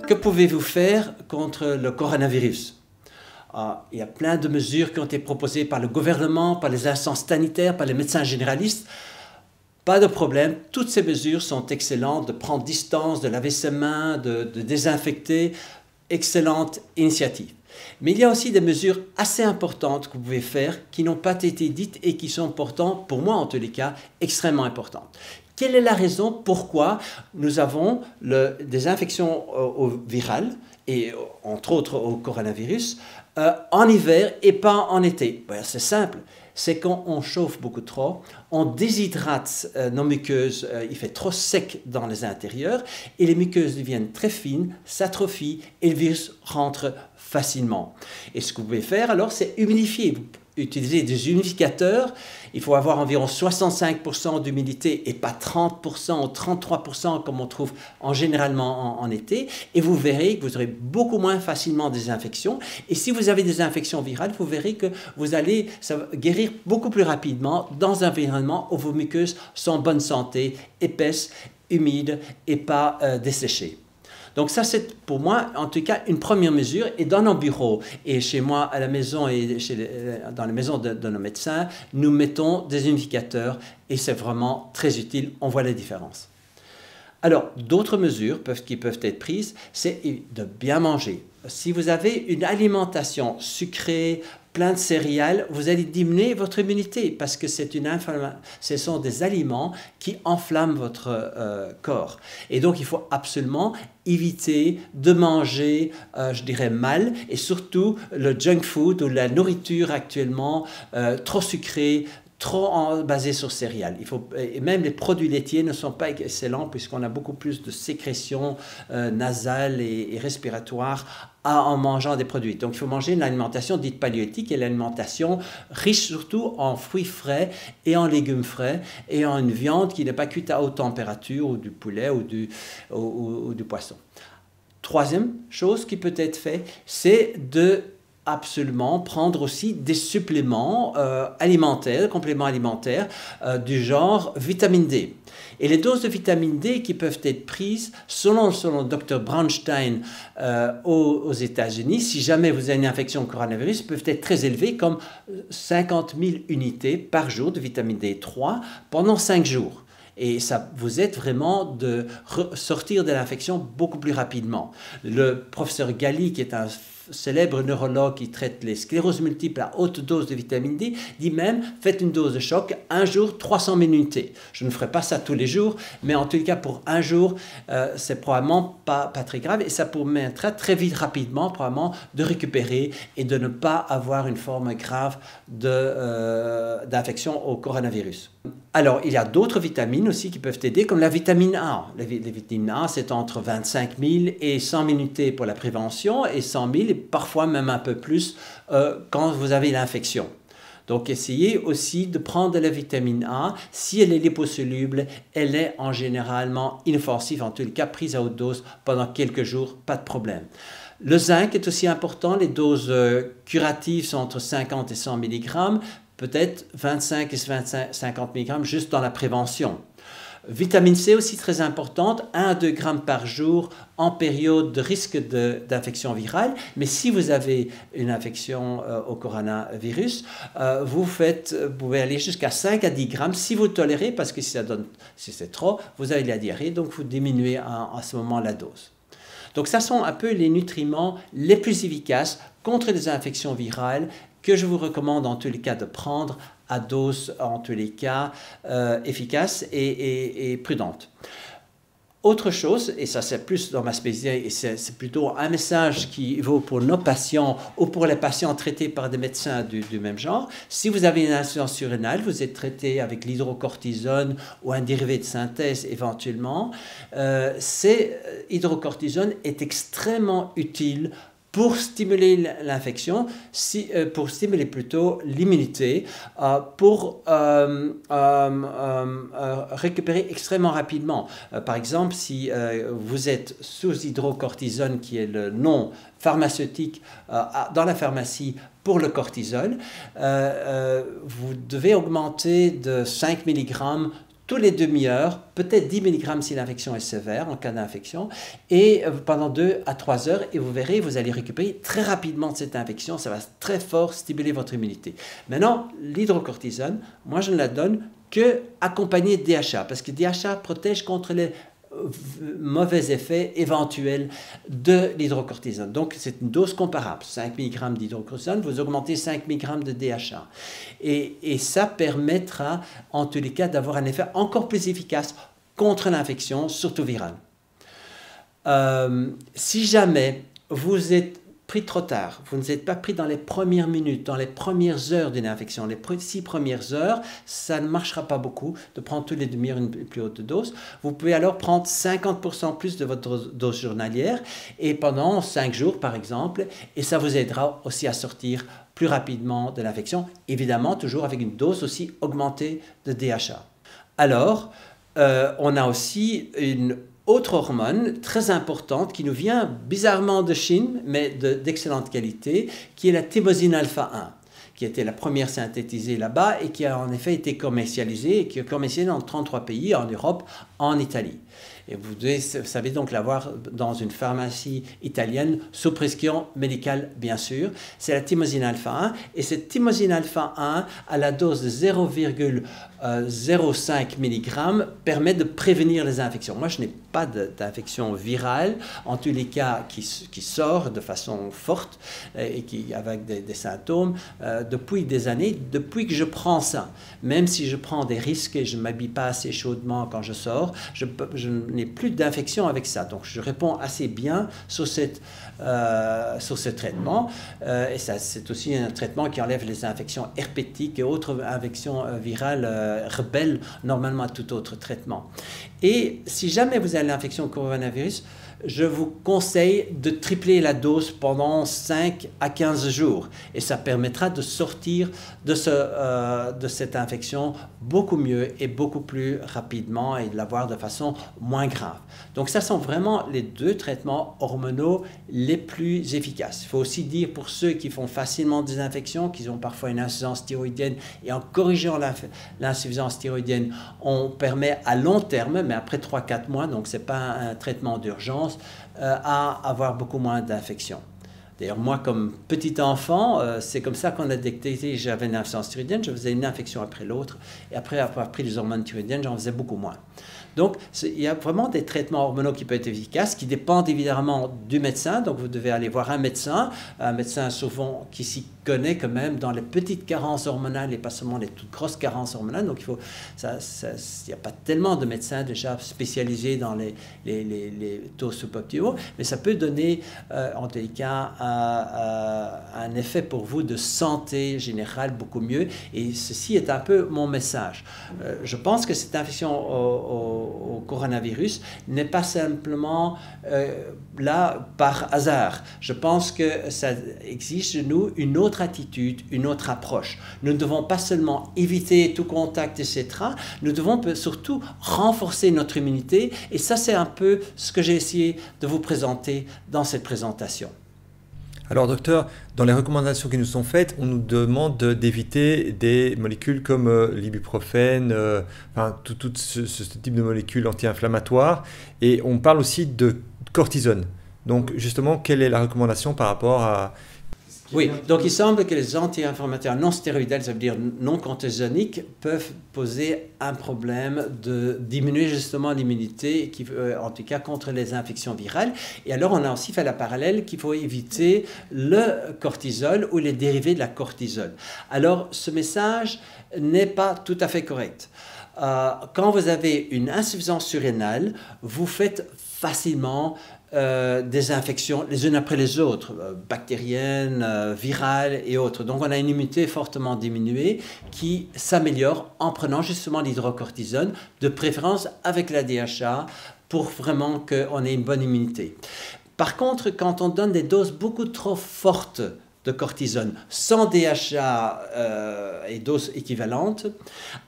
Que pouvez-vous faire contre le coronavirus? Il y a plein de mesures qui ont été proposées par le gouvernement, par les instances sanitaires, par les médecins généralistes. Pas de problème, toutes ces mesures sont excellentes, de prendre distance, de laver ses mains, de désinfecter, excellente initiative. Mais il y a aussi des mesures assez importantes que vous pouvez faire qui n'ont pas été dites et qui sont pourtant, pour moi en tous les cas, extrêmement importantes. Quelle est la raison pourquoi nous avons des infections virales, et entre autres au coronavirus, en hiver et pas en été? C'est simple, c'est quand on chauffe beaucoup trop, on déshydrate nos muqueuses, il fait trop sec dans les intérieurs, et les muqueuses deviennent très fines, s'atrophient, et le virus rentre facilement. Et ce que vous pouvez faire alors, c'est humidifier. Vous utilisez des humidificateurs, il faut avoir environ 65% d'humidité et pas 30% ou 33% comme on trouve généralement en été, et vous verrez que vous aurez beaucoup moins facilement des infections. Et si vous avez des infections virales, vous verrez que vous allez guérir beaucoup plus rapidement dans un environnement où vos muqueuses sont en bonne santé, épaisses, humides et pas desséchées. Donc ça, c'est pour moi, en tout cas, une première mesure. Et dans nos bureaux, et chez moi, à la maison, et dans les maisons de nos médecins, nous mettons des humidificateurs et c'est vraiment très utile. On voit la différence. Alors, d'autres mesures qui peuvent être prises, c'est de bien manger. Si vous avez une alimentation sucrée, plein de céréales, vous allez diminuer votre immunité parce que ce sont des aliments qui enflamment votre corps. Et donc, il faut absolument éviter de manger, je dirais, mal, et surtout le junk food ou la nourriture actuellement trop sucrée, trop basé sur céréales. Et même les produits laitiers ne sont pas excellents puisqu'on a beaucoup plus de sécrétions nasales et respiratoires en mangeant des produits. Donc il faut manger une alimentation dite paléolithique et l'alimentation riche surtout en fruits frais et en légumes frais et en une viande qui n'est pas cuite à haute température ou du poulet ou du poisson. Troisième chose qui peut être faite, c'est de absolument prendre aussi des suppléments alimentaires, compléments alimentaires du genre vitamine D. Et les doses de vitamine D qui peuvent être prises, selon le Dr Braunstein aux États-Unis, si jamais vous avez une infection au coronavirus, peuvent être très élevées, comme 50 000 unités par jour de vitamine D3 pendant 5 jours. Et ça vous aide vraiment de sortir de l'infection beaucoup plus rapidement. Le professeur Galli, qui est un célèbre neurologue qui traite les scléroses multiples à haute dose de vitamine D, dit même, faites une dose de choc, un jour, 300 000 unités. Je ne ferai pas ça tous les jours, mais en tout cas pour un jour, c'est probablement pas très grave et ça permettra très vite, rapidement, probablement, de récupérer et de ne pas avoir une forme grave d'infection au coronavirus. Alors, il y a d'autres vitamines aussi qui peuvent aider, comme la vitamine A. Les vitamines A, c'est entre 25 000 et 100 000 unités pour la prévention et 100 000 et parfois même un peu plus quand vous avez l'infection. Donc, essayez aussi de prendre de la vitamine A. Si elle est liposoluble, elle est en généralement inoffensive, en tout cas prise à haute dose pendant quelques jours, pas de problème. Le zinc est aussi important. Les doses curatives sont entre 50 et 100 mg. Peut-être 25 et 50 mg juste dans la prévention. Vitamine C aussi très importante, 1 à 2 grammes par jour en période de risque d'infection virale. Mais si vous avez une infection au coronavirus, vous pouvez aller jusqu'à 5 à 10 grammes si vous tolérez, parce que si c'est trop, vous avez la diarrhée, donc vous diminuez à ce moment la dose. Donc ça sont un peu les nutriments les plus efficaces contre les infections virales que je vous recommande en tous les cas de prendre à dose en tous les cas efficace et prudente. Autre chose, et ça c'est plus dans ma spécialité, et c'est plutôt un message qui vaut pour nos patients ou pour les patients traités par des médecins du même genre. Si vous avez une insuffisance surrénale, vous êtes traité avec l'hydrocortisone ou un dérivé de synthèse éventuellement, hydrocortisone est extrêmement utile pour stimuler l'infection, pour stimuler plutôt l'immunité, pour récupérer extrêmement rapidement. Par exemple, si vous êtes sous hydrocortisone, qui est le nom pharmaceutique dans la pharmacie pour le cortisol, vous devez augmenter de 5 mg tous les demi-heures, peut-être 10 mg si l'infection est sévère, en cas d'infection, et pendant 2 à 3 heures, et vous verrez, vous allez récupérer très rapidement de cette infection, ça va très fort stimuler votre immunité. Maintenant, l'hydrocortisone, moi je ne la donne que accompagnée de DHA, parce que DHA protège contre les mauvais effets éventuels de l'hydrocortisone. Donc, c'est une dose comparable. 5 mg d'hydrocortisone, vous augmentez 5 mg de DHA. Et ça permettra, en tous les cas, d'avoir un effet encore plus efficace contre l'infection, surtout virale. Si jamais vous êtes pris trop tard, vous ne êtes pas pris dans les premières minutes, dans les premières heures d'une infection, les 6 premières heures, ça ne marchera pas beaucoup de prendre tous les demi-heures une plus haute dose. Vous pouvez alors prendre 50% plus de votre dose journalière et pendant 5 jours par exemple, et ça vous aidera aussi à sortir plus rapidement de l'infection, évidemment toujours avec une dose aussi augmentée de DHA. Alors, on a aussi une autre hormone très importante qui nous vient bizarrement de Chine, mais d'excellente qualité, qui est la thymosinine alpha 1, qui a été la première synthétisée là-bas et qui a en effet été commercialisée et qui est commercialisée dans 33 pays, en Europe, en Italie. Et vous savez donc l'avoir dans une pharmacie italienne sous prescription médicale, bien sûr. C'est la thymosinine alpha 1. Et cette thymosinine alpha 1, à la dose de 0,05 mg, permet de prévenir les infections. Moi, je n'ai pas d'infection virale, en tous les cas, qui sort de façon forte et avec des symptômes depuis des années, depuis que je prends ça. Même si je prends des risques et je ne m'habille pas assez chaudement quand je sors, je n'ai plus d'infection avec ça. Donc, je réponds assez bien sur ce traitement. Et c'est aussi un traitement qui enlève les infections herpétiques et autres infections virales rebelles normalement à tout autre traitement. Et si jamais vous avez l'infection au coronavirus, je vous conseille de tripler la dose pendant 5 à 15 jours. Et ça permettra de sortir de cette infection beaucoup mieux et beaucoup plus rapidement et de l'avoir de façon moins grave. Donc ça sont vraiment les 2 traitements hormonaux les plus efficaces. Il faut aussi dire pour ceux qui font facilement des infections, qui ont parfois une insuffisance thyroïdienne, et en corrigeant l'insuffisance thyroïdienne, on permet à long terme, mais après 3-4 mois, donc ce n'est pas un traitement d'urgence, à avoir beaucoup moins d'infections. D'ailleurs, moi, comme petit enfant, c'est comme ça qu'on a détecté que j'avais une insuffisance thyroïdienne. Je faisais une infection après l'autre. Et après avoir pris les hormones thyroïdiennes, j'en faisais beaucoup moins. Donc, il y a vraiment des traitements hormonaux qui peuvent être efficaces, qui dépendent évidemment du médecin. Donc, vous devez aller voir un médecin souvent qui s'y connaît quand même dans les petites carences hormonales et pas seulement les toutes grosses carences hormonales. Donc, il n'y a pas tellement de médecins déjà spécialisés dans les taux suboptimaux, mais ça peut donner, en tous les cas, un effet pour vous de santé générale beaucoup mieux. Et ceci est un peu mon message. Je pense que cette infection au coronavirus n'est pas simplement là par hasard. Je pense que ça exige de nous une autre attitude, une autre approche. Nous ne devons pas seulement éviter tout contact, etc. Nous devons surtout renforcer notre immunité. Et ça, c'est un peu ce que j'ai essayé de vous présenter dans cette présentation. Alors docteur, dans les recommandations qui nous sont faites, on nous demande d'éviter des molécules comme l'ibuprofène, tout ce type de molécules anti-inflammatoires, et on parle aussi de cortisone. Donc justement, quelle est la recommandation par rapport à... Oui, donc il semble que les anti-inflammatoires non stéroïdales, ça veut dire non cortisoniques, peuvent poser un problème de diminuer justement l'immunité, en tout cas contre les infections virales. Et alors on a aussi fait la parallèle qu'il faut éviter le cortisol ou les dérivés de la cortisol. Alors ce message n'est pas tout à fait correct. Quand vous avez une insuffisance surrénale, vous faites facilement des infections les unes après les autres, bactériennes, virales et autres. Donc on a une immunité fortement diminuée qui s'améliore en prenant justement l'hydrocortisone, de préférence avec la DHA, pour vraiment qu'on ait une bonne immunité. Par contre, quand on donne des doses beaucoup trop fortes de cortisone sans DHA et doses équivalentes,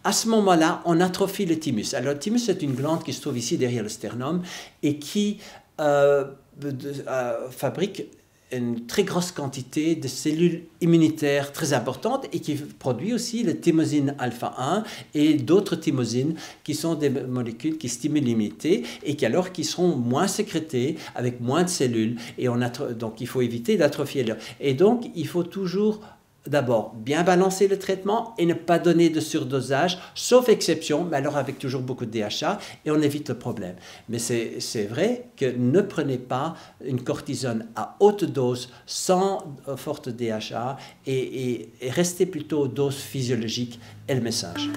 à ce moment-là, on atrophie le thymus. Alors le thymus, c'est une glande qui se trouve ici derrière le sternum et qui fabrique une très grosse quantité de cellules immunitaires très importantes et qui produit aussi le thymosin alpha 1 et d'autres thymosines qui sont des molécules qui stimulent l'immunité et qui seront moins sécrétées avec moins de cellules. Et donc il faut éviter d'atrophier leur. Et donc il faut toujours d'abord bien balancer le traitement et ne pas donner de surdosage, sauf exception, mais alors avec toujours beaucoup de DHA, et on évite le problème. Mais c'est vrai que ne prenez pas une cortisone à haute dose sans forte DHA et restez plutôt aux doses physiologiques et le message.